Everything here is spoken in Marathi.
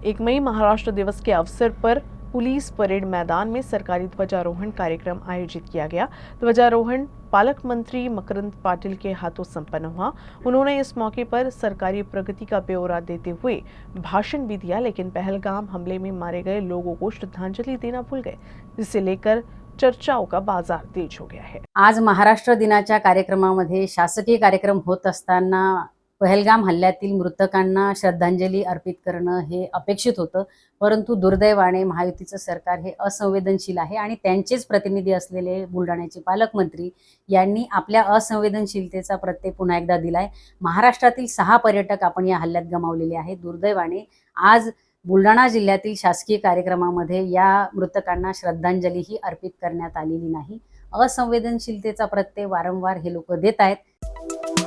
1 मई महाराष्ट्र दिवस के अवसर पर पुलिस परेड मैदान में सरकारी ध्वजारोहण कार्यक्रम आयोजित किया गया। ध्वजारोहण पालक मंत्री मकरंद पाटिल के हाथों संपन्न हुआ। उन्होंने इस मौके पर सरकारी प्रगति का ब्यौरा देते हुए भाषण भी दिया, लेकिन पहलगाम हमले में मारे गए लोगों को श्रद्धांजलि देना भूल गए, जिसे लेकर चर्चाओं का बाजार तेज हो गया है। आज महाराष्ट्र दिनाच्या कार्यक्रमामध्ये शासकीय कार्यक्रम होत असताना पहलगाम हल्ल्यातील मृतकांना श्रद्धांजली अर्पित करणं हे अपेक्षित होतं, परंतु दुर्दैवाने महायुतीचं सरकार हे असंवेदनशील आहे आणि त्यांचेच प्रतिनिधी असलेले बुलढाण्याचे पालकमंत्री यांनी आपल्या असंवेदनशीलतेचा प्रत्यय पुन्हा एकदा दिलाय। महाराष्ट्रातील 6 पर्यटक आपण या हल्ल्यात गमावलेले आहेत। दुर्दैवाने आज बुलढाणा जिल्ह्यातील शासकीय कार्यक्रमामध्ये या मृतकांना श्रद्धांजलीही अर्पित करण्यात आलेली नाही। असंवेदनशीलतेचा प्रत्यय वारंवार हे लोक देत आहेत।